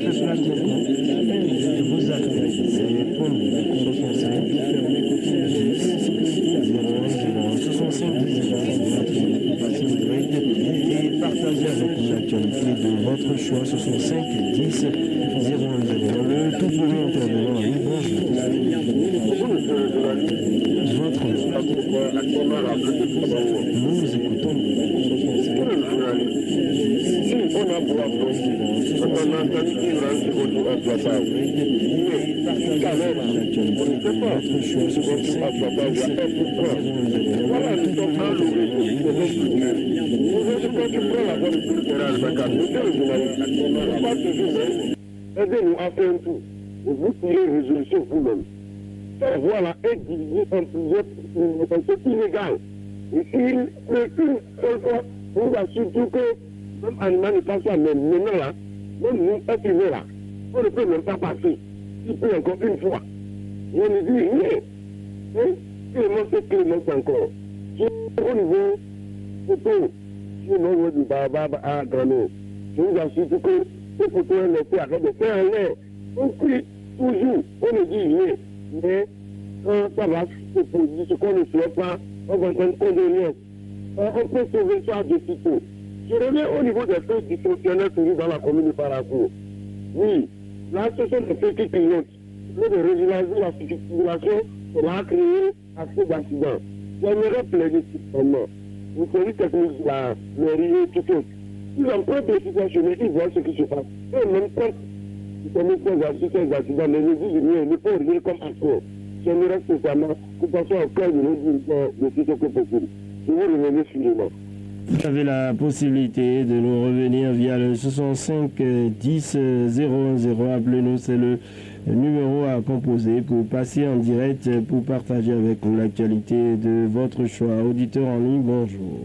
votre place maintenant. Vous appelez, c'est pour nous, 65 65 et partagez avec l'actualité de votre choix 65 10 010. Le tout premier intervenant, oui, bonjour. Votre nous vous écoutons. On a beau apprendre, on a entendu qu'il rentre au tout à papa. Mais, quand même, on ne sait pas. Ce qu'on dit à papa, il y a un pourquoi. Voilà, nous sommes enlevés de notre culture. Aujourd'hui, quand tu prends la bonne culturelle, nous sommes journalistes. Pas toujours, aidez-nous à faire un tour. Et vous tirez une résolution vous-même. Voilà, individu en plusieurs, c'est illégal. Et s'il ne qu'une seule fois, on va surtout que même animal n'est pas ça, mais maintenant là, même nous, être humain là, on ne peut même pas passer. Il peut encore une fois. Et on ne dit rien. Clément, c'est Clément encore. Au niveau photo, sur le niveau du Baba à Grano, je vous assure que ces photos, elles étaient avec des faire en l'air. On crie toujours, on ne dit rien. Mais quand ça va se produire, ce qu'on ne souhaite pas, on va prendre condoléances. On peut sauver ça de sitôt. Je reviens au niveau des faits dysfonctionnels toujours dans la commune de Paracourt. Oui, là, ce sont des faits qui clignotent. Le de régulariser la circulation, on va créer assez d'accidents. J'aimerais plaider simplement. Vous savez technique de la mairie et tout autre. Ils ont pris des situations, ils voient ce qui se passe. Et même quand ils commettent ces accidents, mais ils disent rien, il faut rien comme accord. J'aimerais spécialement que ça soit au cœur de nos dirigeants de tout ce que possible. Je vous remercie suivant. Vous avez la possibilité de nous revenir via le 65 10 010. Appelez-nous, c'est le numéro à composer pour passer en direct, pour partager avec nous l'actualité de votre choix. Auditeur en ligne, bonjour.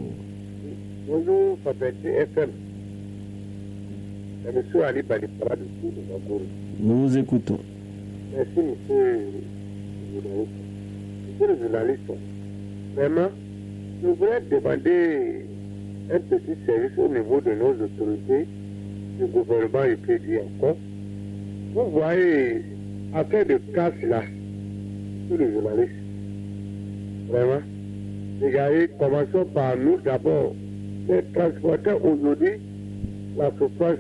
Bonjour, Papeti FM. C'est M. Ali Balipara du Sud de Magour. Nous vous écoutons. Merci, monsieur le journaliste. Monsieur le journaliste, vraiment, je voudrais demander un petit service au niveau de nos autorités, du gouvernement et puis dit encore. Vous voyez, affaire de casse là, sur le journaliste. Vraiment. Regardez, commençons par nous d'abord. Les transporteurs aujourd'hui, la souffrance,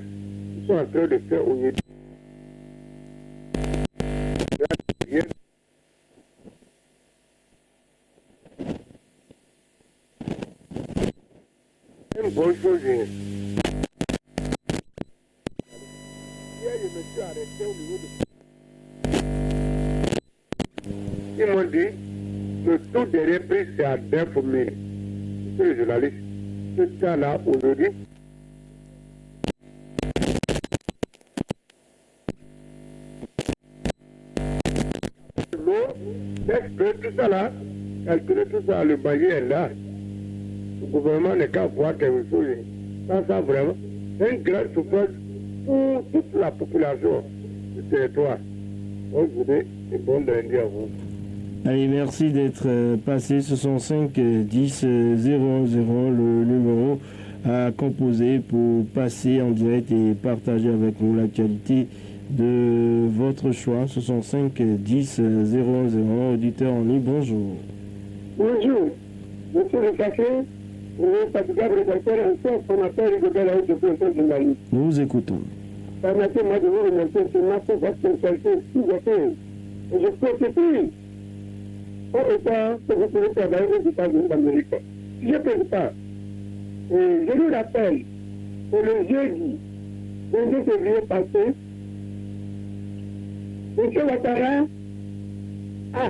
ils sont en train de faire aujourd'hui. Une bonne chose. Hier, je me suis arrêté au niveau de... Ils m'ont dit, le taux de reprise, c'est à 9 000. C'est le journaliste. Ce cas-là, aujourd'hui, l'eau, tout ça là, calculer tout ça, le bailli est là. Le gouvernement n'est qu'à voir quelque chose. Ça vraiment, c'est une grande souffrance pour toute la population du territoire. Bonne journée et bon lundi à vous. Allez, merci d'être passé. 65 10 010, le numéro à composer pour passer en direct et partager avec nous l'actualité de votre choix. 65 10 010, auditeur en ligne, bonjour. Bonjour, monsieur le café. Nous vous écoutons. Permettez-moi de vous remercier seulement pour votre spécialité sous-écoute. Et je profite au État que vous pouvez travailler aux États-Unis d'Amérique. Si je ne peux pas, je vous rappelle que le jeudi 22 février passé, M. Ouattara a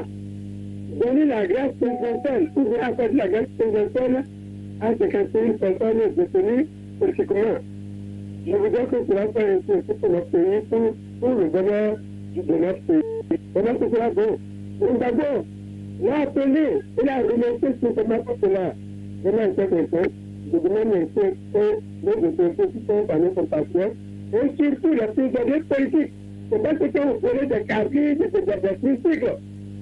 donné la grâce présidentielle, ou bien accordé la grâce présidentielle à 51 personnes détenues politiquement. Je voudrais que cela soit ainsi pour notre pays, pour le bonheur de notre pays. Comment que cela va? Donc d'abord, l'a appelé, il a remercié simplement pour cela. Vraiment intéressant. Je demande que les autorités qui sont dans nos compatriotes, et surtout les prisonniers politiques. C'est parce que quand vous prenez des quartiers, des mystiques,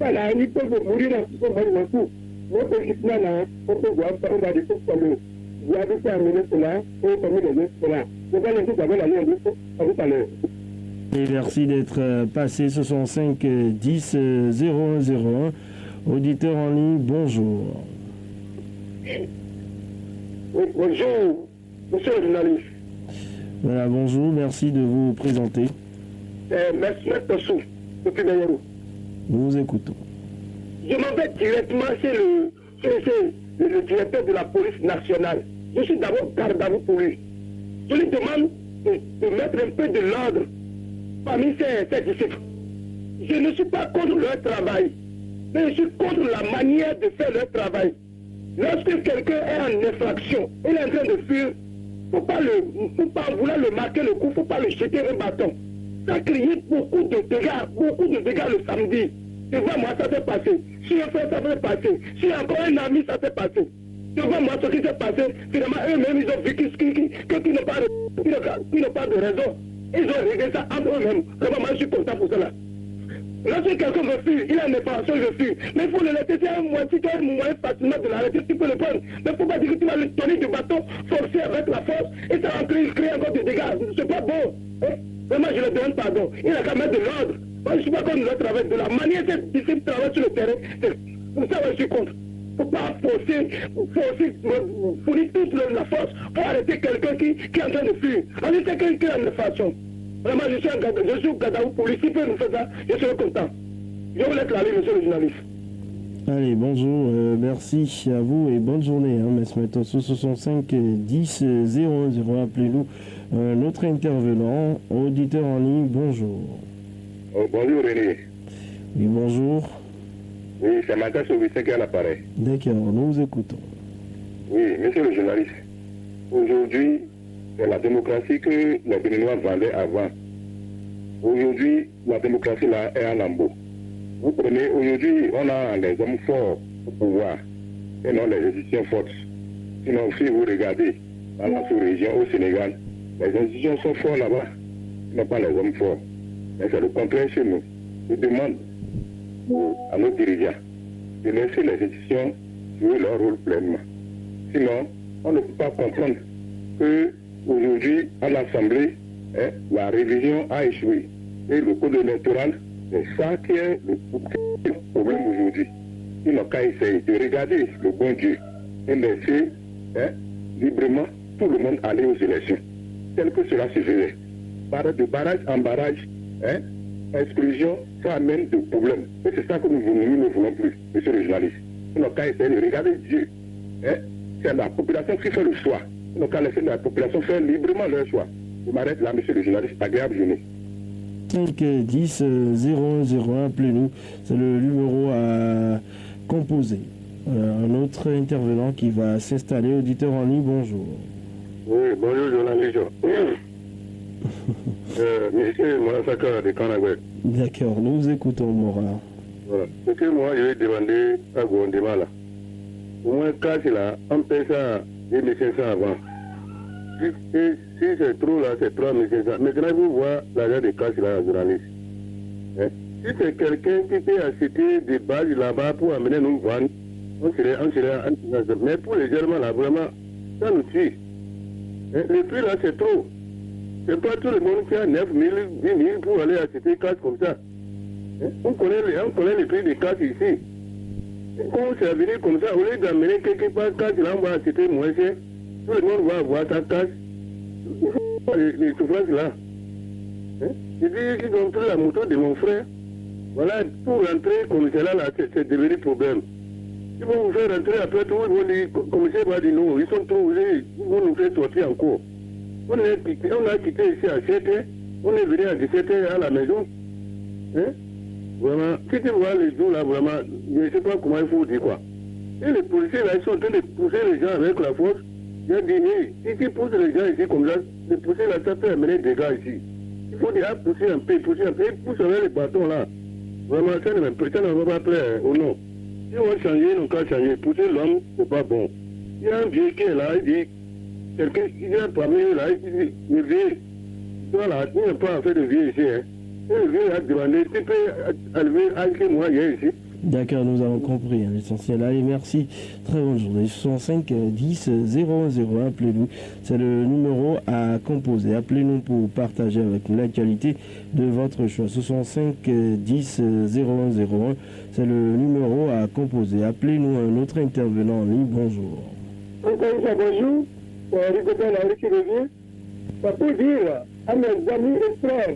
voilà, ils peuvent mourir dans ce moment. Notre équipe là, on peut voir, on va dire tout comme eux. Vous avez terminé cela, et comme les autres cela. Je vais laisser d'abord la ligne à tout à l'heure. Et merci d'être passé 65 10 0101. Auditeur en ligne, bonjour. Oui, bonjour, monsieur le journaliste. Voilà, bonjour, merci de vous présenter. Merci, M. Sou, depuis Bayero. Nous vous écoutons. Je m'en vais directement chez le directeur de la police nationale. Je suis d'abord garde à vous pour lui. Je lui demande de mettre un peu de l'ordre parmi ses disciples. Je ne suis pas contre leur travail, mais je suis contre la manière de faire leur travail. Lorsque quelqu'un est en infraction, il est en train de fuir, il ne faut pas vouloir le marquer le coup, il ne faut pas le jeter un bâton. Ça a créé beaucoup de dégâts le samedi. Devant moi, ça s'est passé. Si un frère, ça s'est passé. Si encore un ami, ça s'est passé. Devant moi, ce qui s'est passé, finalement, eux-mêmes, ils ont vu qu'ils n'ont pas de raison. Ils ont réglé ça entre eux-mêmes. Vraiment, moi, je suis content pour cela. Lorsque quelqu'un veut fuir, il a une information, il veut fuir. Mais il faut le laisser, si tu as un moyen facilement de l'arrêter, tu peux le prendre. Mais il ne faut pas dire que tu vas le donner du bâton, forcer avec la force, et ça va créer encore des dégâts. C'est pas bon. Hein? Vraiment, je le demande pardon. Il a qu'à mettre de l'ordre. Moi, je ne suis pas contre le travail. De la manière dont ces disciples travaillent sur le terrain, c'est pour ça que je suis contre. Il ne faut pas fournir toute la force pour arrêter quelqu'un qui est en train de fuir. On dit quelqu'un qui a une façon. Vraiment, je suis Gadaou pour lui. S'il peut nous faire ça, je serai content. Je vous laisse la ligne, monsieur le journaliste. Allez, bonjour, merci à vous et bonne journée. Mesmeto 65 10 00, appelez-nous notre intervenant, auditeur en ligne, bonjour. Bonjour René. Oui, bonjour. Oui, c'est Matin Soubissé qui est à l'appareil. D'accord, nous vous écoutons. Oui, monsieur le journaliste. Aujourd'hui, c'est la démocratie que les Béninois vendaient avant. Aujourd'hui, la démocratie là est en lambeau. Vous prenez, aujourd'hui, on a les hommes forts au pouvoir et non les institutions fortes. Sinon, si vous regardez dans la sous-région au Sénégal, les institutions sont fortes là-bas, non pas les hommes forts. Mais c'est le contraire chez nous. Je demande à nos dirigeants de laisser les institutions jouer leur rôle pleinement. Sinon, on ne peut pas comprendre qu'aujourd'hui, à l'Assemblée, la révision a échoué. Et le code électoral, c'est ça qui est le problème aujourd'hui. Ils n'ont qu'à essayer de regarder le bon Dieu et laisser librement tout le monde aller aux élections. Tel que cela se faisait. De barrage en barrage, exclusion, ça amène des problèmes. Et c'est ça que nous ne voulons plus, monsieur le journaliste. Ils n'ont qu'à essayer de regarder Dieu. C'est la population qui fait le choix. Ils n'ont qu'à laisser la population faire librement leur choix. Je m'arrête là, monsieur le journaliste. Agréable journée. 5 10 001, appelez-nous. C'est le numéro à composer. Un autre intervenant qui va s'installer. Auditeur en ligne, bonjour. Oui, bonjour journaliste. Monsieur Morasaka de Kanagwe. D'accord, nous vous écoutons, Mora. Voilà. Ce que moi, je vais demander à Gondema là. Au moins, casse là, on paie ça 2500 avant. Si c'est trop là, c'est 3500. Maintenant, vous voyez l'argent de casse là, journaliste. Si c'est quelqu'un qui peut acheter des bases là-bas pour amener nous vendre, on serait mais pour les Germains là, vraiment, ça nous tue. Le prix là, c'est trop. C'est pas tout le monde qui a 9 000, 10 000 pour aller acheter des cases comme ça. On connaît les prix des cases ici. Comment c'est venu comme ça, au lieu d'amener quelque part casse, là on va acheter moins cher, tout le monde va avoir sa casse. Il faut pas les souffrances là. Je dis qu'ils ont pris la moto de mon frère. Voilà, pour rentrer comme cela là, c'est devenu problème. Ils vont vous faire rentrer après tout, ils vont dire, commissaire va dire non, ils sont trop, ils vont nous faire sortir encore. On a quitté ici à 7h, on est venu à 17h à la maison. Vraiment, si tu vois les jours là, vraiment, je ne sais pas comment il faut dire quoi. Et les policiers là, ils sont en train de pousser les gens avec la force. J'ai dit, hey, si tu pousses les gens ici comme ça, les policiers là, ça peut amener des gars ici. Il faut déjà pousser un peu, ils poussent avec les bâtons là. Vraiment, ça ne va pas plaire, ou non. Si on va changer, ils n'ont qu'à changer. Pousser l'homme, c'est pas bon. Il y a un vieux qui est là, il dit, quelqu'un qui vient parmi eux là, il dit, le vieux, toi là, tu n'as pas fait de vieux ici, Et le vieux a demandé, tu peux enlever un que moi, il y a ici. D'accord, nous avons compris l'essentiel. Allez, merci. Très bonne journée. 65 10 00. Appelez-nous. C'est le numéro à composer. Appelez-nous pour partager avec nous l'actualité de votre choix. 65 10 00. C'est le numéro à composer. Appelez-nous un autre intervenant en ligne. Bonjour. Encore une fois, bonjour. Rigoberto Henri qui revient. Pour dire à mes amis et frères,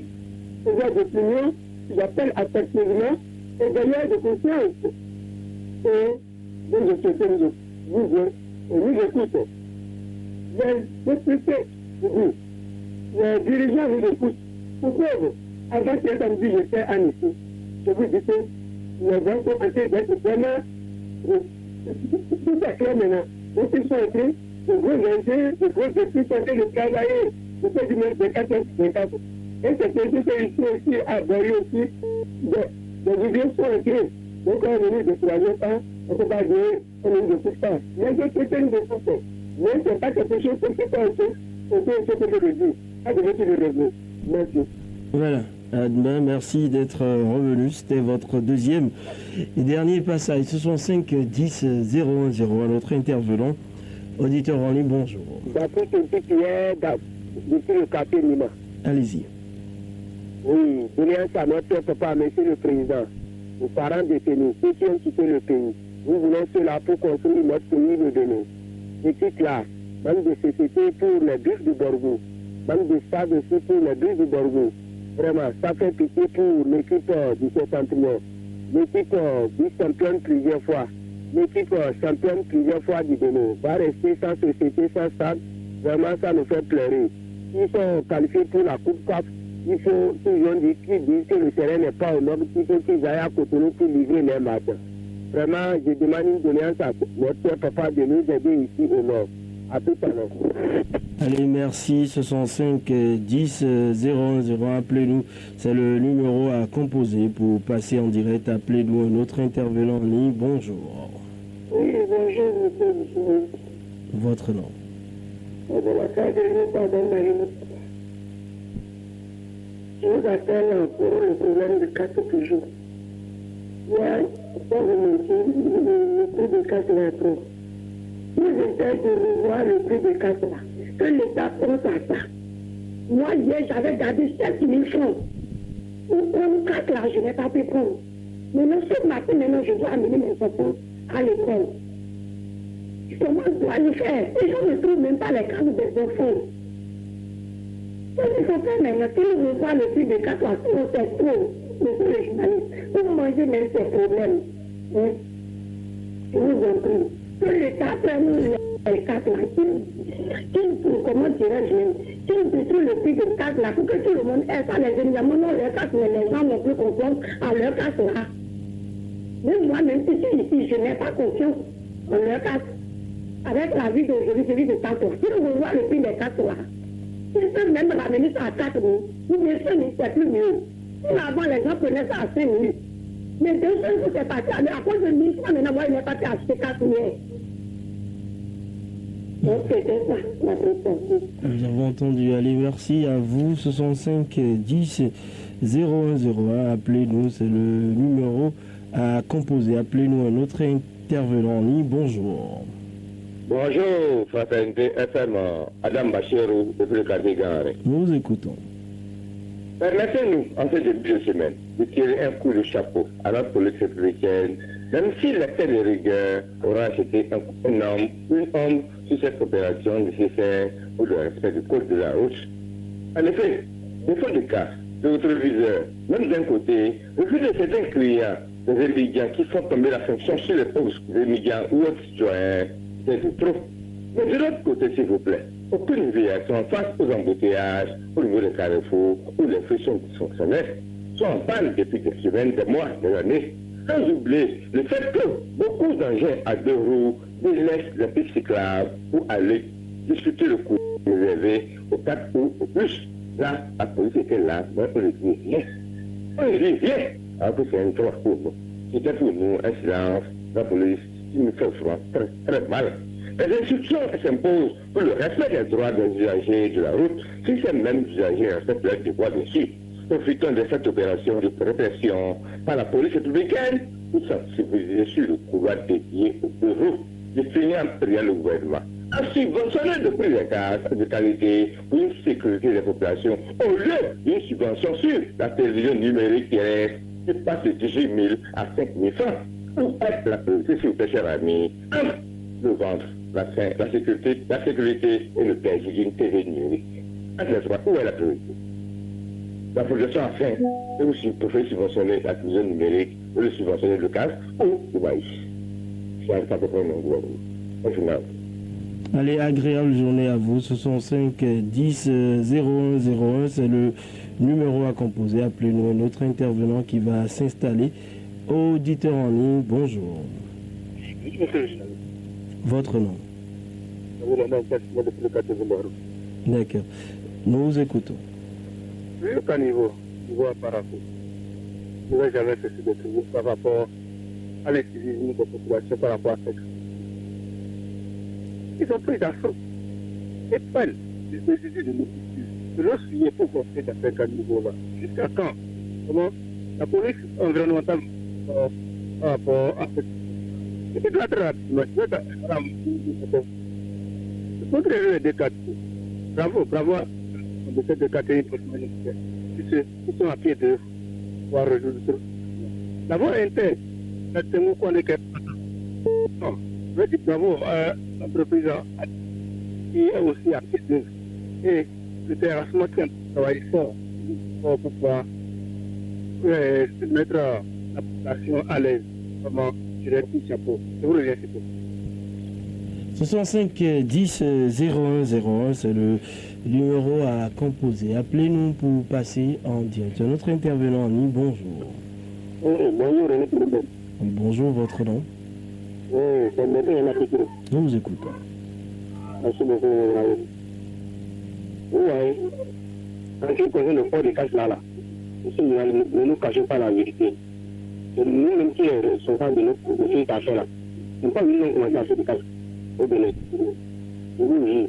ces d'opinion, j'appelle affectivement et d'ailleurs de conscience. Et donc je souhaite nous écoutons. Les députés, les dirigeants vous écoutent. Pourquoi avant que samedi j'étais en ici, je vous dis que les gens sont en train d'être vraiment tout est clair maintenant. Donc ils sont en train de gros enjeux, de gros défis sont en train de travailler. C'est du même de 4 et c'est quelque chose ici aussi à Bordeaux aussi. Les vidéos sont écrites. Donc, quand on est de 3 pas, on ne peut pas dire qu'on ne écoute pas. Mais c'est quelqu'un de écoute. Mais ce n'est pas quelque chose qu'on peut pas aussi. On peut aussi le dire. Ça devait être le revenu. Merci. Voilà. À demain, merci d'être revenu. C'était votre deuxième et dernier passage. Ce sont 5 10 01 01. Notre intervenant, auditeur en ligne, bonjour. D'après ce qui est depuis le quartier Nima. Allez-y. Oui, donner un salut à papa, monsieur le président, aux parents détenus, ceux qui ont quitté le pays. Nous voulons cela pour construire notre pays de demain. L'équipe là, même de société pour les bus du Borgo, même de stade aussi pour les bus du Borgo. Vraiment, ça fait pitié pour l'équipe du septentrion, l'équipe vice-championne plusieurs fois, l'équipe championne plusieurs fois du Bénin. Va rester sans société, sans stade. Vraiment, ça nous fait pleurer. Ils sont qualifiés pour la Coupe CAF. Il faut qu'ils disent que le terrain n'est pas au nord, il faut qu'ils aillent à Cotonou pour livrer les matchs. Vraiment, je demande une doléance à notre papa de nous aider ici au nord. À tout à l'heure. Allez, merci. 65 10 00. Appelez-nous. C'est le numéro à composer pour passer en direct. Appelez-nous un autre intervenant en ligne. Bonjour. Oui, bonjour, monsieur. Votre nom. De la carte de pardon, je vous appelle pour le problème de casse toujours. Moi, pour vous mentir, le prix de casse est trop. Nous essayons de revoir le prix de casse là. Que l'État pense à ça. Moi, hier, j'avais gardé 7 000 francs. Pour prendre 4 là, je n'ai pas pu prendre. Maintenant, ce matin, je dois amener mes enfants à l'école. Comment je dois le faire? Et je ne trouve même pas les cases des enfants. Qu'est-ce qu'il faut faire maintenant? Si nous revoit le prix de 4 euros, c'est trop, monsieur le journaliste. Pour manger même ces problèmes. Hein? Je vous en prie. Que l'État prenne les 4 là, comment dirais-je, qu'il détruit le prix de 4 là, pour que tout le monde ait ça, les évidemment, non, les 4, mais les gens n'ont plus confiance à leur 4 là. Même moi, même ici, je n'ai pas confiance en leur 4. Avec la vie d'aujourd'hui, celui de 4 ans. Si on voit le prix des 4 là, ils peuvent même ramener ça à 4 000. Ou bien 5 000, c'est plus mieux. Si avant, les gens prenaient ça à 5 000. Mais 200 000, c'est parti. À cause de 1000 francs, maintenant, moi, il n'est pas acheter 4 000. Donc, c'était ça, la réponse. Nous avons entendu. Allez, merci à vous. 65 10 01 Appelez-nous. C'est le numéro à composer. Appelez-nous un autre intervenant en ligne. Bonjour. Bonjour, Fraternité FM, Adam Bachirou, depuis le quartier Gare. Nous vous écoutons. Permettez-nous, en ce début de semaine, de tirer un coup de chapeau à notre police républicaine, même si l'excès de rigueur aura acheté une ombre sur cette opération nécessaire pour le respect du code de la route. En effet, défaut de cas, de rétroviseur, même d'un côté, le fait de certains clients, des étudiants qui font tomber la fonction sur les pauvres étudiants ou autres citoyens, c'est trop. Mais de l'autre côté, s'il vous plaît, aucune réaction face aux embouteillages, au niveau des carrefours, où les feux sont dysfonctionnels, sont en panne depuis des semaines, des mois, des années. Sans oublier le fait que beaucoup d'engins à 2 roues délaissent les pistes cyclables pour aller discuter le coût réservé aux 4 roues ou plus. Là, la police était là, mais on ne dit rien. On ne dit rien, alors que c'est un droit pour nous. C'était pour nous un silence, la police, qui nous fait froid, très, très mal. Les instructions s'imposent pour le respect des droits des usagers de la route, si ces mêmes usagers respectent leurs devoirs dessus. Profitons de cette opération de répression par la police républicaine tout sensibiliser sur le pouvoir dédié au bureau de finir en priant le gouvernement à subventionner le prix des gaz de qualité pour une sécurité des populations au lieu d'une subvention sur la télévision numérique terrestre qui passe de 18 000 à 5 000 francs. Où est la priorité, s'il vous plaît, cher ami, entre le ventre, la sécurité et le plaisir d'une TV numérique? Entre les trois, où est la priorité? La projection a fait, et vous préférez subventionner la télévision numérique ou le subventionner le gaz ou le maïs. C'est un peu près mon gouvernement. Au final. Allez, agréable journée à vous. 65 10 0101, c'est le numéro à composer. Appelez-nous un autre intervenant qui va s'installer. Auditeur en ligne, bonjour. Votre nom? D'accord. Nous vous écoutons. Oui, au niveau apparemment. Je n'ai jamais fait ce détour par rapport à l'excivisme de la population par rapport à ça. Ils ont pris d'assaut et prennent des mesures de notification. Je leur suis pour construire à ce niveau-là. Jusqu'à quand? Comment la police environnementale par rapport à cette. C'est très rapidement. Je peux créer les décats. Bravo. De cette décatée qui sont à pied de pouvoir résoudre ça. D'abord, c'est mon coin de non, je dis bravo à l'entreprise qui est aussi à pied d'œuvre. Et le terrassement qui a travaillé fort pour pouvoir mettre la population à l'aise. Vraiment, je leur dis chapeau. Je vous remercie. 65 10 0101, c'est le numéro à composer. Appelez-nous pour passer en direct. Notre intervenant en ligne, bonjour. Bonjour, René. Bonjour, votre nom? C'est Mbébé. Nous vous écoutons. Merci beaucoup. Oui. En ce qui concerne le port des caches là, ne nous cachons pas la vérité. C'est nous-mêmes qui sommes responsables de cette affaire-là. Nous n'avons pas vu nous commencer à faire des caches au Bénin. Oui.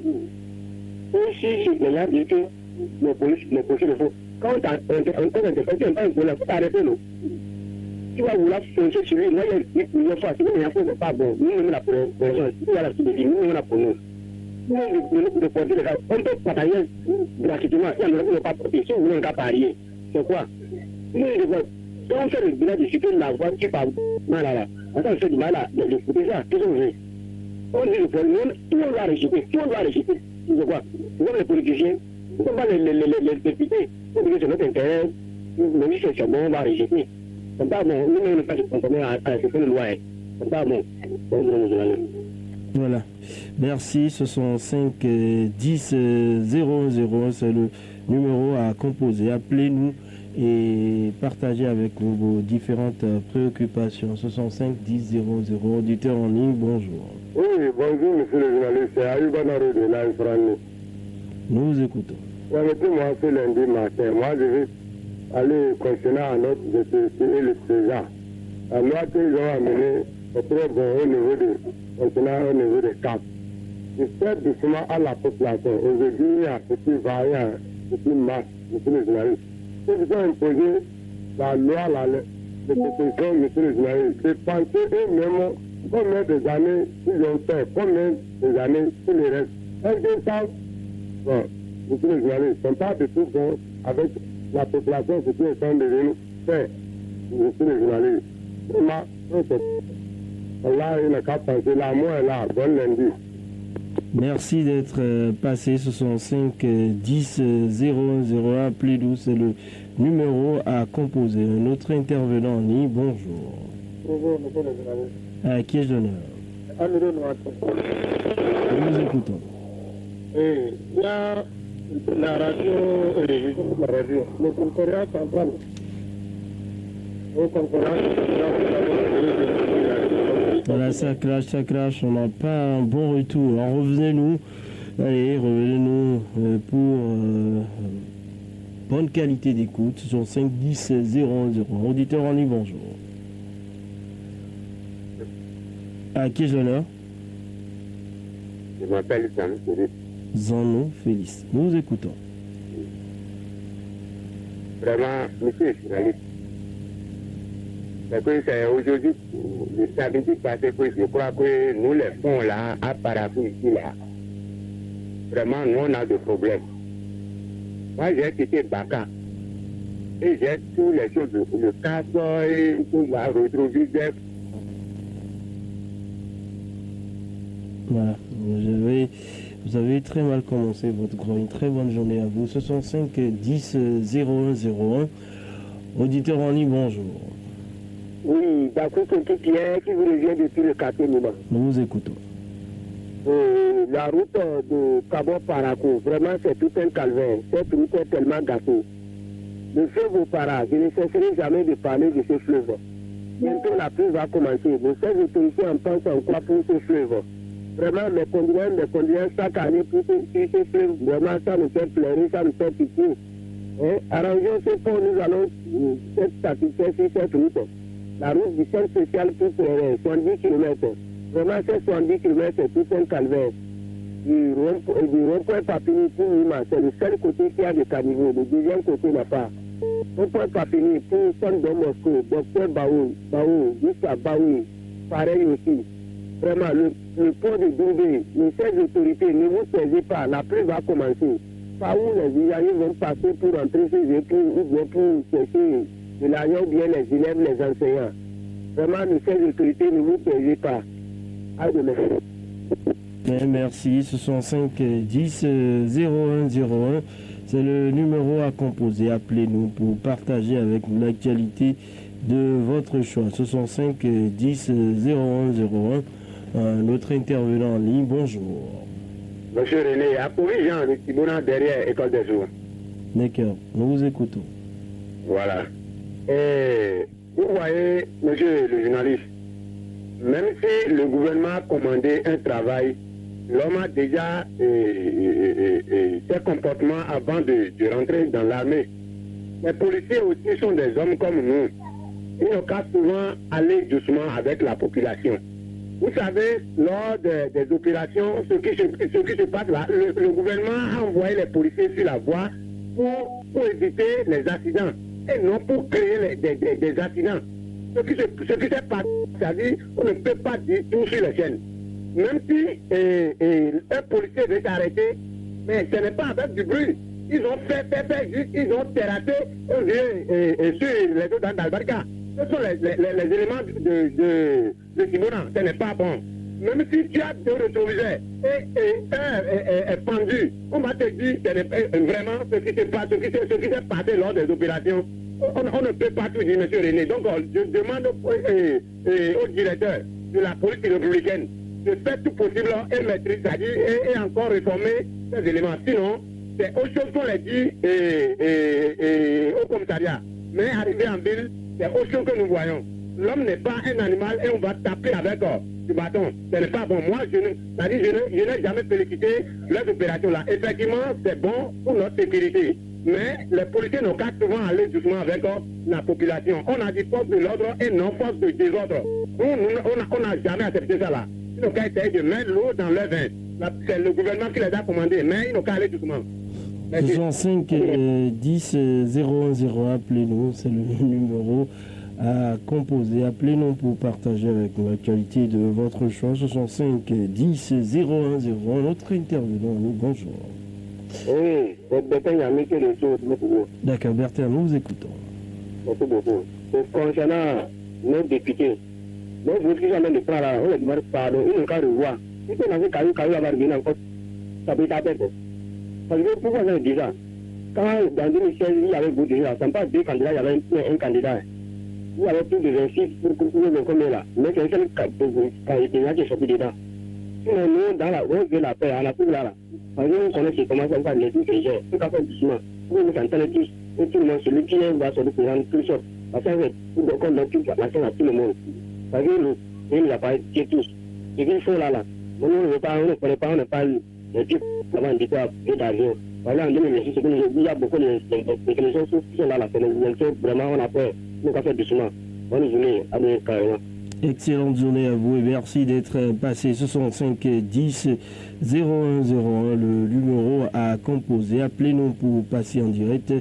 Et si les gens disent que les policiers le font, quand on t'interpelle, on pas un problème, il faut t'arrêter, non? Tu vas vouloir foncer sur lui, moi, il y a plusieurs fois, si vous n'avez pas bon, nous-mêmes la prévention, si il y a la suite, nous-mêmes la prenons. Nous, de porter les gars, on peut batailler gratuitement, si on ne peut pas porter, si vous voulez un cas parier, c'est quoi? Nous, quand on fait le bilan de sécurité de la voie qui parle mal là, on fait du mal de couper ça, qu'est-ce qu'on fait? On dit le problème, tout le monde va réciter, c'est quoi? C'est comme les politiciens, c'est comme les députés, on dit que c'est notre intérêt, même si c'est bon, on va réciter. C'est pas bon, nous ne pas se conformer à ce que le loi est. C'est pas bon. Voilà. Merci. 65 10 00, c'est le numéro à composer. Appelez-nous et partagez avec nous vos différentes préoccupations. 65 10 00, auditeur en ligne, bonjour. Oui, bonjour, monsieur le journaliste. C'est Ayuba Naro de la France. Nous vous écoutons. Permettez-moi ce lundi matin, moi je vais aller concernant à notre député et le président. La loi qu'ils ont amenée est très bon au niveau des camps. Je fais doucement à la population. Aujourd'hui, il y a un petit variant, un petit masque, monsieur le journaliste. Ils ont imposé la loi, de protection, monsieur le journaliste. C'est penser eux-mêmes combien des années ils ont fait, combien des années ils les restent. Est-ce que ça, bon, monsieur le journaliste, ils ne sont pas de tout bon avec la population, ce qu'ils sont devenus faire, monsieur le journaliste. Là, il n'a qu'à penser, l'amour est là, bon lundi. Merci d'être passé. 65 10 001. Appelez-nous, c'est le numéro à composer. Un autre intervenant en ligne, bonjour. Bonjour, monsieur le journaliste. À qui ai-je l'honneur? Amiré Noato. Nous écoutons. Il y a la radio, le commissariat central. Voilà, ça crache, on n'a pas un bon retour. Alors revenez-nous pour bonne qualité d'écoute sur 5 10 00. Auditeur en ligne, bonjour. À qui ai-je l'honneur? Je m'appelle Zanou Félix. Zanou Félix. Nous vous écoutons. Vraiment, monsieur le journaliste, C'est que c'est aujourd'hui, le samedi passé, que je crois que nous, les fonds là, à Paracou ici, là, vraiment, nous, on a des problèmes. Moi, j'ai quitté Baka. Et j'ai tous les choses, le castor, et tout va retrouver des... Voilà, vous avez très mal commencé votre grogne. Une très bonne journée à vous. 65 10 0101. Auditeur en ligne, bonjour. Oui, d'accord, c'est tout Pierre qui vous revient depuis le quartier Nima. Nous vous écoutons. La route de Cabo-Paraco, vraiment c'est tout un calvaire. Cette route est tellement gâtée. Le fleuve Opara, je ne cesserai jamais de parler de ce fleuve. Bientôt la pluie va commencer. Les chefs autorités en pensent encore pour ce fleuve. Vraiment, mes condoléances chaque année pour ce fleuve. Vraiment, ça nous fait pleurer, ça nous fait pitié. Arrangeons ce qu'on nous allons satisfaire sur cette route. La route du centre social pour 70 km. Vraiment, c'est 70 km, c'est tout un calvaire. Du rond-point Papini pour Nima, c'est le seul côté qui a des caniveaux. Le deuxième côté n'a pas. Rond-point Papini pour Son de Moscou, Docteur Baou, jusqu'à Baoui, pareil aussi. Vraiment, le pont de Doumbé, les chefs autorités, ne vous taisez pas, la pluie va commencer. Par où les Israéliens vont passer pour entrer chez eux, pour chercher de l'argent, bien les élèves, les enseignants. Vraiment, les chefs autorités, ne vous taisez pas. À demain. Merci, 65 10 0101. C'est le numéro à composer. Appelez-nous pour partager avec nous l'actualité de votre choix. 65 10 0101. Notre intervenant en ligne, bonjour. Monsieur René, à Jean, le Tibona derrière École des Eaux. D'accord, nous vous écoutons. Voilà. Et vous voyez, monsieur le journaliste, même si le gouvernement a commandé un travail, l'homme a déjà ses comportements avant de rentrer dans l'armée. Les policiers aussi sont des hommes comme nous. Ils n'ont qu'à souvent aller doucement avec la population. Vous savez, lors des opérations, ce qui se passe là, le gouvernement a envoyé les policiers sur la voie pour éviter les accidents et non pour créer des accidents. Ce qui s'est passé, c'est-à-dire qu'on ne peut pas dire tout sur les chaînes. Même si un policier veut s'arrêter, mais ce n'est pas avec du bruit. Ils ont fait juste, ils ont terrassé un vieux sur les autres dans Albarca. Ce sont les éléments de Simona. Ce n'est pas bon. Même si tu as deux rétroviseurs et un est pendu, on va te dire vraiment ce qui s'est passé lors des opérations. On ne peut pas tout dire, M. René. Donc, je demande au directeur de la police républicaine de faire tout possible et maîtriser, c'est-à-dire et encore réformer ces éléments. Sinon, c'est autre chose qu'on les dit au commissariat. Mais arrivé en ville, c'est autre chose que nous voyons. L'homme n'est pas un animal et on va taper avec du bâton. Ce n'est pas bon. Moi, je n'ai jamais félicité les opérations là. Effectivement, c'est bon pour notre sécurité. Mais les policiers n'ont qu'à souvent aller doucement avec la population. On a dit force de l'ordre et non force de désordre. On n'a jamais accepté ça là. Ils n'ont qu'à essayer de mettre l'eau dans leur vin. C'est le gouvernement qui les a commandés, mais ils n'ont qu'à aller doucement. 65 10 0101, appelez-nous, c'est le numéro à composer. Appelez-nous pour partager avec nous l'actualité de votre choix. 65 10 0101, notre intervenant, nous, bonjour. Oui, Bertin Yamé qui est le tour. D'accord, Bertin, nous vous écoutons. Merci beaucoup. Concernant nos députés, moi je voudrais jamais le prendre là, on les demande pardon, ils n'ont qu'à revoir. Si on avait carré à Barguin encore, ça peut être à tête. Parce que pourquoi je dis ça? Quand dans 2016, il y avait beaucoup de gens, ce n'est pas deux candidats, il y avait un candidat. Il y avait plus de 26 pour trouver le commun là. Mais c'est un seul candidat qui est sorti dedans. Sinon, nous, dans la on veut la paix, on a plus là. Parce que nous connaissons comment ça va les trucs les gens. Tout à fait doucement. Nous nous entendons tous. Et tout le monde, celui qui va se représenter tout ça. Parce que nous donnons toute la nation à tout le monde. Parce que nous, il n'y a pas été tous. Ce qu'il faut là. On ne connaît pas, on ne parle de type avant de quoi et d'argent. Voilà, en 2026, il y a beaucoup de techniciens qui sont là, vraiment, on a peur. Nous, on fait doucement. Bonne journée, à nous, carrément. Excellente journée à vous et merci d'être passé 65 10 0101, le numéro à composer. Appelez-nous pour passer en direct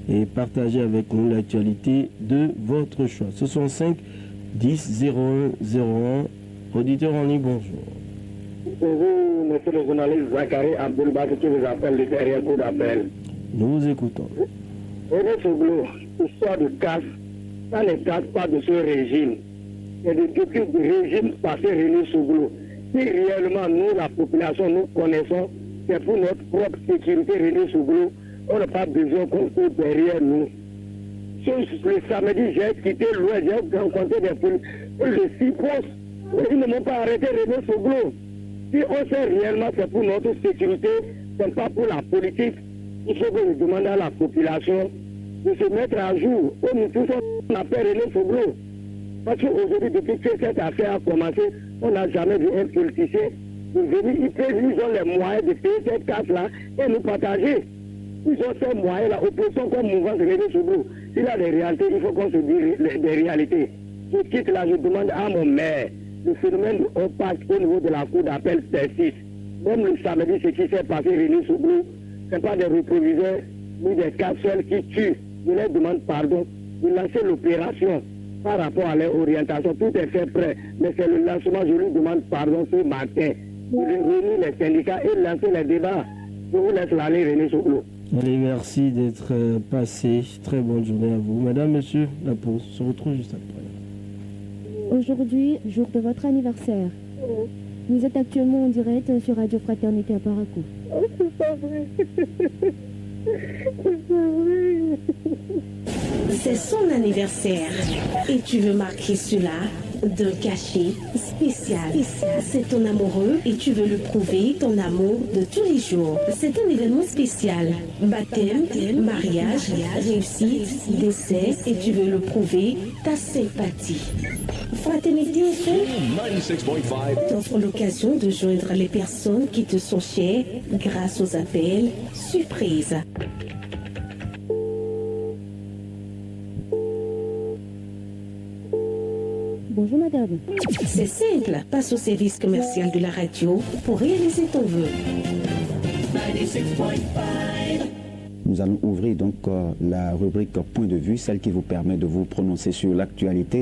et partagez avec nous l'actualité de votre choix. 65 10 01 01. Auditeur en ligne, bonjour. Bonjour, monsieur le journaliste Zachary Abdelbaki qui vous appelle le derrière coup d'appel. Nous vous écoutons. René Soglo, histoire de casse, ça ne casse pas de ce régime. C'est depuis le régime passé René Soglo. Si réellement nous, la population, nous connaissons, c'est pour notre propre sécurité René Soglo, on n'a pas besoin qu'on soit derrière nous. Le samedi, j'ai quitté l'Ouest, j'ai rencontré des policiers, le 6 postes. Ils ne m'ont pas arrêté René Soglo. Si on sait réellement que c'est pour notre sécurité, ce n'est pas pour la politique, il faut que je demande à la population de se mettre à jour. Nous tous, on appelle René Soglo. Parce qu'aujourd'hui, depuis que cette affaire a commencé, on n'a jamais vu un politicien venir. Ils ont les moyens de payer cette casse-là et nous partager. Ils ont ces moyens-là, opposition comme mouvement de René Soglo. S'il y a des réalités, il faut qu'on se dise des réalités. Je quitte là, je demande à mon maire. Le phénomène opaque au niveau de la cour d'appel persiste. Même le samedi, ce qui s'est passé, René Soglo, ce n'est pas des rétroviseurs ni des casseurs qui tuent. Je leur demande pardon de lancer l'opération par rapport à leur orientation. Tout est fait prêt, mais c'est le lancement. Je lui demande pardon ce matin. Je réunir les syndicats et lancer les débats. Je vous laisse l'aller, René Soglo. Allez, merci d'être passé. Très bonne journée à vous. Madame, monsieur, la pause se retrouve juste après. Aujourd'hui, jour de votre anniversaire. Vous êtes actuellement en direct sur Radio Fraternité à Parakou. Oh, c'est pas vrai. C'est pas vrai. C'est son anniversaire et tu veux marquer cela d'un cachet spécial. C'est ton amoureux et tu veux lui prouver ton amour de tous les jours. C'est un événement spécial. Baptême, mariage, réussite, décès et tu veux le prouver ta sympathie. Fraternité t'offre l'occasion de joindre les personnes qui te sont chères grâce aux appels surprises. Bonjour madame. C'est simple, passe au service commercial de la radio pour réaliser ton vœu. Nous allons ouvrir donc la rubrique Point de vue, celle qui vous permet de vous prononcer sur l'actualité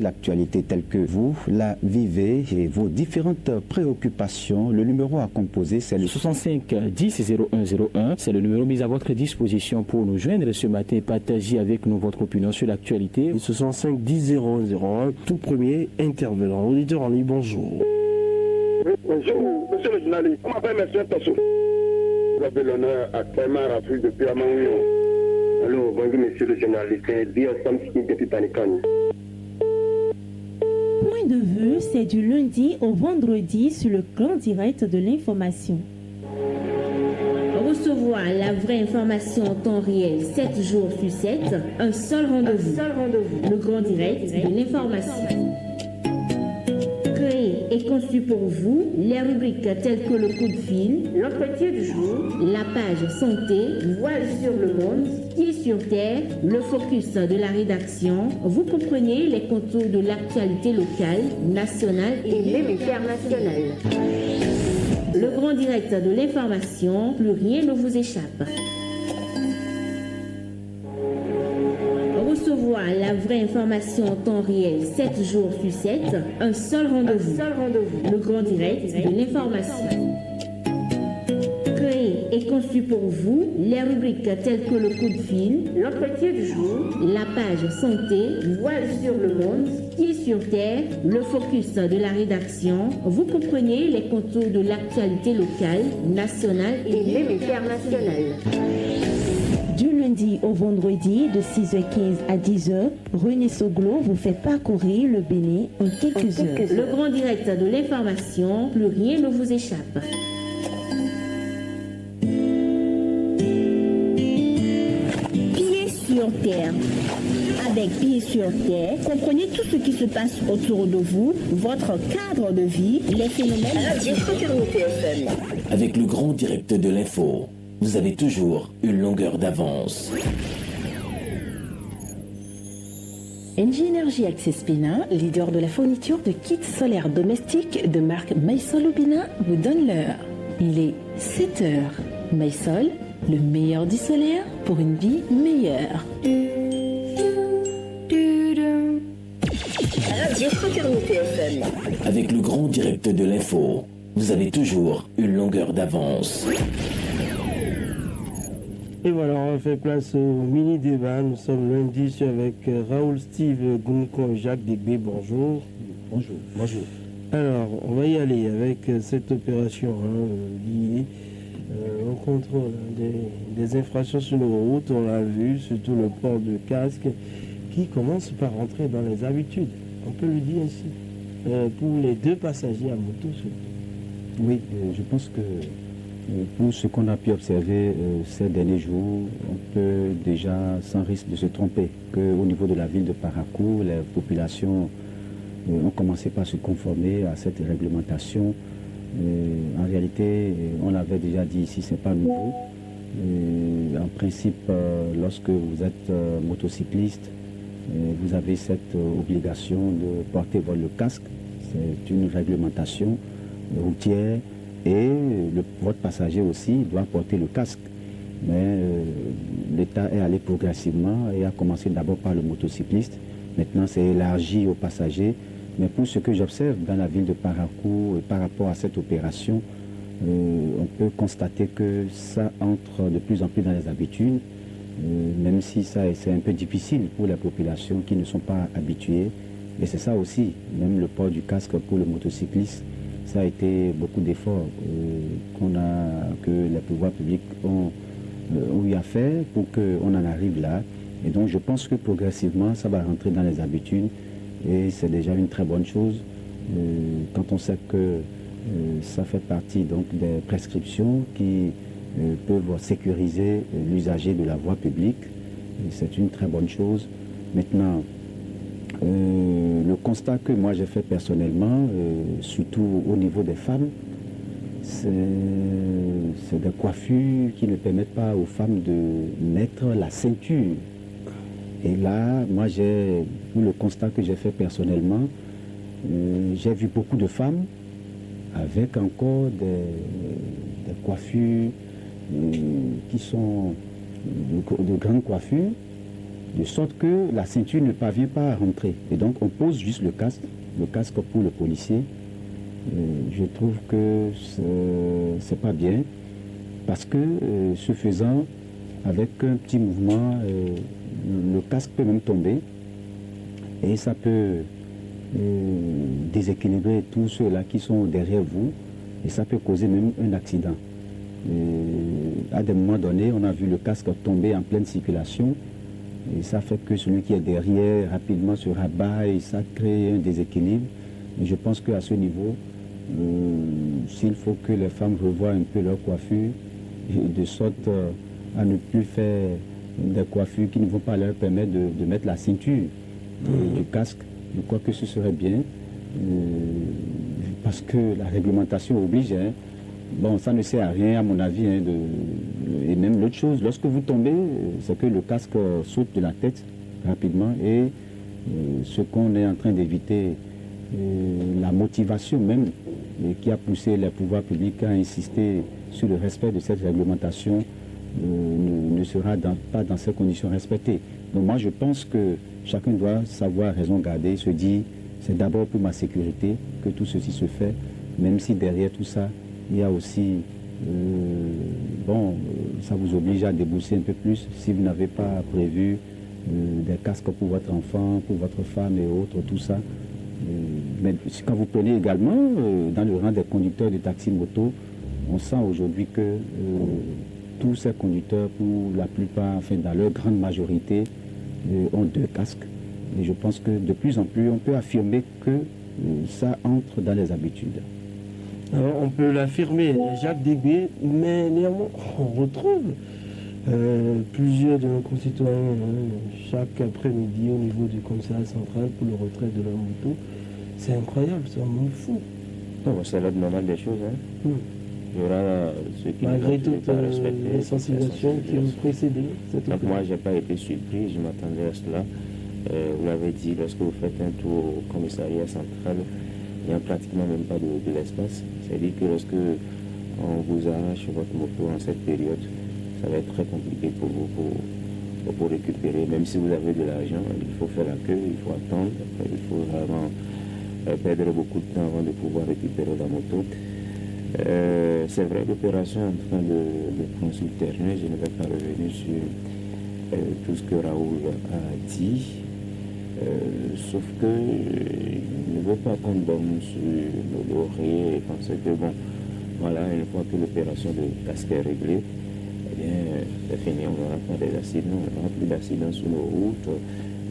telle que vous la vivez et vos différentes préoccupations. Le numéro à composer, c'est le 65 10 0101. C'est le numéro mis à votre disposition pour nous joindre ce matin et partager avec nous votre opinion sur l'actualité. 65 10 001, tout premier intervenant. Auditeur en ligne, bonjour. Oui, bonjour, monsieur le journaliste. On m'appelle M. Tassou. Vous avez l'honneur à Clément Raful depuis Amangouillon. Allô, bonjour monsieur le journaliste. Bien Samski depuis Panikani. Point de vue, c'est du lundi au vendredi sur le clan direct de l'information. Recevoir la vraie information en temps réel 7 jours sur 7, un seul rendez-vous. Le grand direct de l'information. Créé et conçu pour vous, les rubriques telles que le coup de fil, l'entretien du jour, la page santé, voile sur le monde, pied sur terre, le focus de la rédaction, vous comprenez les contours de l'actualité locale, nationale et même internationale. Le grand direct de l'information, plus rien ne vous échappe. Recevoir la vraie information en temps réel 7 jours sur 7, un seul rendez-vous. Le grand direct de l'information. Créé et conçu pour vous, les rubriques telles que le coup de fil, l'entretien du jour, la page santé, voile sur le monde, pied sur terre, le focus de la rédaction, vous comprenez les contours de l'actualité locale, nationale et même internationale. Du lundi au vendredi de 6h15 à 10h, René Soglo vous fait parcourir le Bénin en quelques heures. Le grand direct de l'information, plus rien ne vous échappe. Pieds sur terre. Avec Pieds sur terre, comprenez tout ce qui se passe autour de vous, votre cadre de vie, les phénomènes. Avec le grand direct de l'info, vous avez toujours une longueur d'avance. Engie Energy Access Bénin, leader de la fourniture de kits solaires domestiques de marque Maysol au Bénin, vous donne l'heure. Il est 7h. Maysol, Le meilleur du solaire pour une vie meilleure. Radio Fraternité FM. Avec le grand direct de l'info, vous avez toujours une longueur d'avance. Et voilà, on fait place au mini-débat. Nous sommes lundi avec Raoul, Steve, Gounko et Jacques Degbé. Bonjour. Bonjour. Bonjour. Alors, on va y aller avec cette opération liée au contrôle des infractions sur nos routes. On l'a vu, surtout le port de casque qui commence par rentrer dans les habitudes. On peut le dire ainsi. Pour les deux passagers à moto surtout. Oui, je pense que pour ce qu'on a pu observer ces derniers jours, on peut déjà, sans risque de se tromper, qu'au niveau de la ville de Parakou, les populations ont commencé par se conformer à cette réglementation. En réalité, on l'avait déjà dit ici, ce n'est pas nouveau. En principe, lorsque vous êtes motocycliste, vous avez cette obligation de porter le casque. C'est une réglementation routière. Et votre passager aussi doit porter le casque. Mais l'État est allé progressivement et a commencé d'abord par le motocycliste. Maintenant, c'est élargi aux passagers. Mais pour ce que j'observe dans la ville de Parakou, par rapport à cette opération, on peut constater que ça entre de plus en plus dans les habitudes, même si c'est un peu difficile pour les populations qui ne sont pas habituées. Et c'est ça aussi, même le port du casque pour le motocycliste. Ça a été beaucoup d'efforts que les pouvoirs publics ont eu à faire pour qu'on en arrive là. Et donc je pense que progressivement, ça va rentrer dans les habitudes et c'est déjà une très bonne chose quand on sait que ça fait partie donc des prescriptions qui peuvent sécuriser l'usager de la voie publique. C'est une très bonne chose. Maintenant, le constat que moi j'ai fait personnellement, surtout au niveau des femmes, c'est des coiffures qui ne permettent pas aux femmes de mettre la ceinture. Et là, moi pour le constat que j'ai fait personnellement, j'ai vu beaucoup de femmes avec encore des coiffures qui sont de grandes coiffures, de sorte que la ceinture ne parvient pas à rentrer. Et donc on pose juste le casque pour le policier. Je trouve que c'est pas bien, parce que ce faisant, avec un petit mouvement, le casque peut même tomber et ça peut déséquilibrer tous ceux-là qui sont derrière vous et ça peut causer même un accident. À des moments donnés, on a vu le casque tomber en pleine circulation. Et ça fait que celui qui est derrière rapidement se rabat et ça crée un déséquilibre. Et je pense qu'à ce niveau, s'il faut que les femmes revoient un peu leur coiffure, de sorte à ne plus faire des coiffures qui ne vont pas leur permettre de mettre la ceinture du casque, je crois que ce serait bien. Parce que la réglementation oblige. Bon, ça ne sert à rien, à mon avis. Et même l'autre chose, lorsque vous tombez, c'est que le casque saute de la tête rapidement. Et ce qu'on est en train d'éviter, la motivation même qui a poussé les pouvoirs publics à insister sur le respect de cette réglementation ne sera pas dans ces conditions respectées. Donc moi, je pense que chacun doit savoir raison garder, se dire, c'est d'abord pour ma sécurité que tout ceci se fait, même si derrière tout ça, il y a aussi, ça vous oblige à débourser un peu plus si vous n'avez pas prévu des casques pour votre enfant, pour votre femme et autres, tout ça. Mais quand vous prenez également, dans le rang des conducteurs de taxi-moto, on sent aujourd'hui que tous ces conducteurs, pour la plupart, enfin dans leur grande majorité, ont 2 casques. Et je pense que de plus en plus, on peut affirmer que ça entre dans les habitudes. Alors, on peut l'affirmer, Jacques Degbé, mais néanmoins, on retrouve plusieurs de nos concitoyens chaque après-midi au niveau du commissariat central pour le retrait de leur moto. C'est incroyable, c'est un monde fou. C'est l'ordre normal des choses. Il y aura ceux qui malgré toutes les sensibilisations qui ont précédé cette opération. Donc moi, je n'ai pas été surpris, je m'attendais à cela. Vous l'avez dit, lorsque vous faites un tour au commissariat central, il n'y a pratiquement même pas de l'espace. C'est-à-dire que lorsque on vous arrache votre moto en cette période, ça va être très compliqué pour vous pour récupérer. Même si vous avez de l'argent, il faut faire la queue, il faut attendre, il faut vraiment perdre beaucoup de temps avant de pouvoir récupérer la moto. C'est vrai, l'opération est en train de prendre sur le terrain. Je ne vais pas revenir sur tout ce que Raoul a dit, sauf que il ne veut pas qu'on donne sur nos lauriers et penser que bon, voilà, une fois que l'opération de casque est réglée, eh bien, c'est fini, on n'aura pas des accidents, on n'aura plus d'accidents sur nos routes,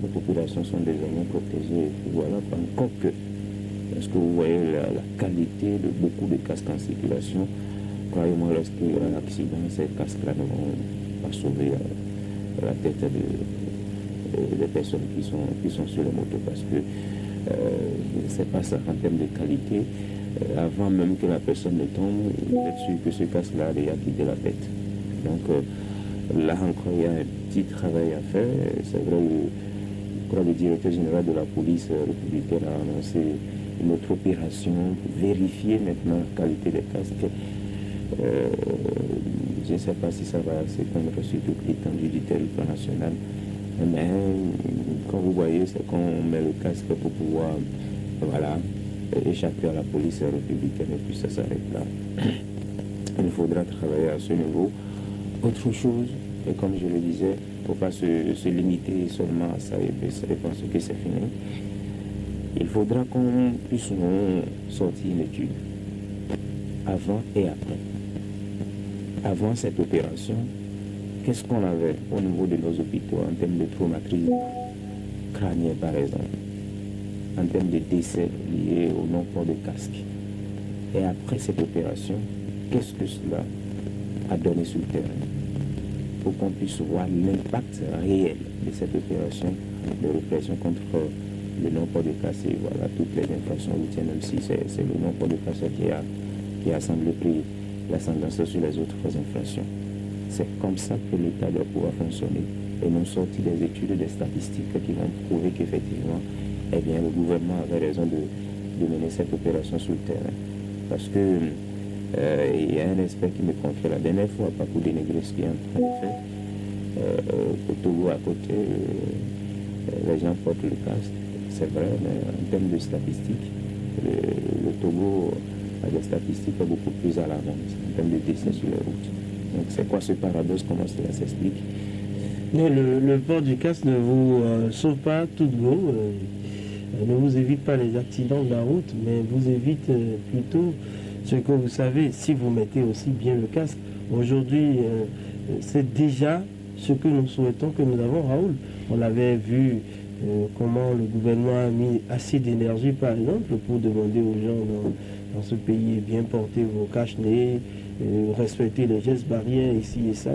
nos populations sont désormais protégées, et puis voilà, pas encore que. Parce que vous voyez la qualité de beaucoup de casques en circulation. Croyez-moi, lorsqu'il y aura un accident, ces casques-là ne vont pas sauver la tête des personnes qui sont sur les motos. Parce que c'est pas ça en termes de qualité. Avant même que la personne ne tombe, vous êtes sûr que ce casque-là a déjà quitté la tête. Donc là encore, il y a un petit travail à faire. C'est vrai, je crois que le directeur général de la police républicaine a annoncé une autre opération pour vérifier maintenant la qualité des casques. Je ne sais pas si ça va s'étendre sur toute l'étendue du territoire national, mais quand vous voyez, c'est qu'on met le casque pour pouvoir échapper à la police républicaine et puis ça s'arrête là. Il faudra travailler à ce niveau. Autre chose, et comme je le disais, il ne faut pas se limiter seulement à ça et penser que c'est fini. Il faudra qu'on puisse nous sortir une étude avant et après. Avant cette opération, qu'est-ce qu'on avait au niveau de nos hôpitaux en termes de traumatisme crânien par exemple, en termes de décès liés au non-port de casque. Et après cette opération, qu'est-ce que cela a donné sur le terrain pour qu'on puisse voir l'impact réel de cette opération de répression contre le non-port de casque et voilà, toutes les infractions routières, même si c'est le non-port de casque qui a semblé pris l'ascendance sur les autres infractions. C'est comme ça que l'État doit pouvoir fonctionner et nous sortir des études, des statistiques qui vont prouver qu'effectivement, eh bien, le gouvernement avait raison de mener cette opération sur le terrain. Parce que il y a un expert qui me confiait la dernière fois, pas pour dénigrer ce qu'il est en train de faire, au Togo à côté, les gens portent le casque. C'est vrai, mais en termes de statistiques, le Togo a des statistiques beaucoup plus alarmantes en termes de décès sur les routes. Donc c'est quoi ce paradoxe, comment cela s'explique? Mais le port du casque ne vous sauve pas tout de go, ne vous évite pas les accidents de la route, mais vous évite plutôt ce que vous savez, si vous mettez aussi bien le casque. Aujourd'hui, c'est déjà ce que nous souhaitons que nous avons, Raoul. On avait vu comment le gouvernement a mis assez d'énergie, par exemple, pour demander aux gens dans ce pays, bien porter vos cache-nez, respecter les gestes barrières ici et ça.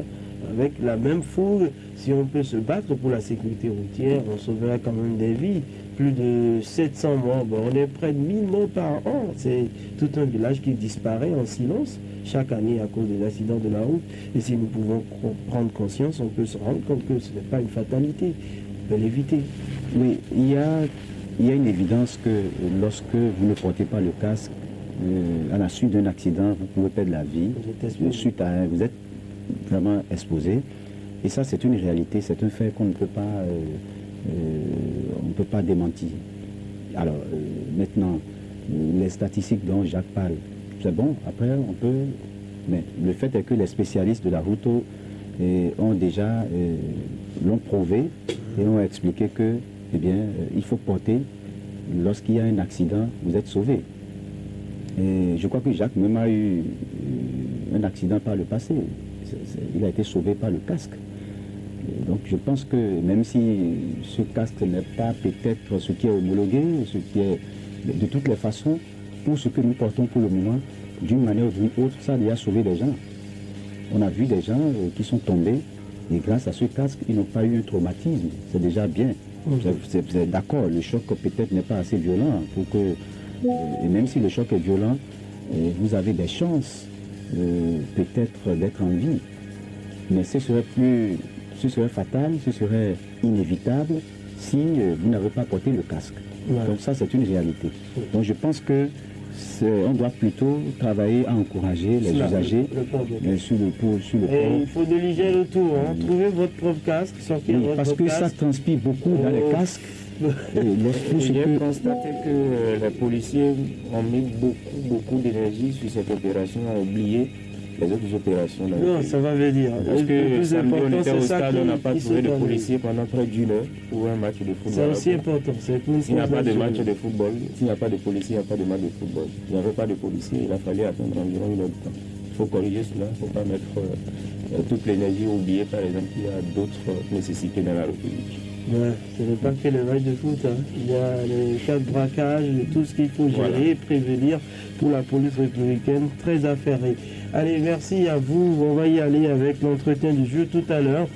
Avec la même fougue, si on peut se battre pour la sécurité routière, on sauvera quand même des vies. Plus de 700 morts, bon, on est près de 1000 morts par an. C'est tout un village qui disparaît en silence chaque année à cause des accidents de la route. Et si nous pouvons prendre conscience, on peut se rendre compte que ce n'est pas une fatalité. On peut l'éviter. Oui, il y a une évidence que lorsque vous ne portez pas le casque, à la suite d'un accident, vous pouvez perdre la vie. Vous êtes vraiment exposé. Et ça, c'est une réalité, c'est un fait qu'on ne peut pas démentir. Alors, maintenant, les statistiques dont Jacques parle, c'est bon, après, on peut... Mais le fait est que les spécialistes de la route ont déjà l'ont prouvé et ont expliqué que, eh bien, il faut porter, lorsqu'il y a un accident, vous êtes sauvé. Et je crois que Jacques même a eu un accident par le passé. Il a été sauvé par le casque. Et donc je pense que même si ce casque n'est pas peut-être ce qui est homologué, ce qui est de toutes les façons, pour ce que nous portons pour le moment, d'une manière ou d'une autre, ça a déjà sauvé des gens. On a vu des gens qui sont tombés et grâce à ce casque, ils n'ont pas eu un traumatisme. C'est déjà bien. C'est d'accord, le choc peut-être n'est pas assez violent pour que... Et même si le choc est violent, vous avez des chances peut-être d'être en vie. Mais ce serait fatal, ce serait inévitable si vous n'avez pas porté le casque. Ouais. Donc ça, c'est une réalité. Donc je pense que On doit plutôt travailler à encourager les usagers sur le port. Il faut déliger le tout, hein. Trouvez votre propre casque, sortir votre parce que casque. ça transpire beaucoup dans les casques. J'ai constaté que les policiers ont mis beaucoup d'énergie sur cette opération, ont oublié les autres opérations. Non, ça va venir. Parce que le plus samedi, on important, était au c'est ça stade, on n'a pas qui trouvé de se policiers pendant près d'une heure pour un match de football. C'est aussi important. S'il n'y a pas de match de football, s'il n'y a pas de policiers, il n'y a pas de match de football. Il n'y avait pas de policiers, il a fallu attendre environ une heure de temps. Il faut corriger cela, il ne faut pas mettre toute l'énergie, oublier par exemple qu'il y a d'autres nécessités dans la République. Ouais, ce n'est pas que les matchs de foot, hein. Il y a les cas de braquage, tout ce qu'il faut gérer, prévenir pour la police républicaine, très affairée. Allez, merci à vous. On va y aller avec l'entretien du jour tout à l'heure.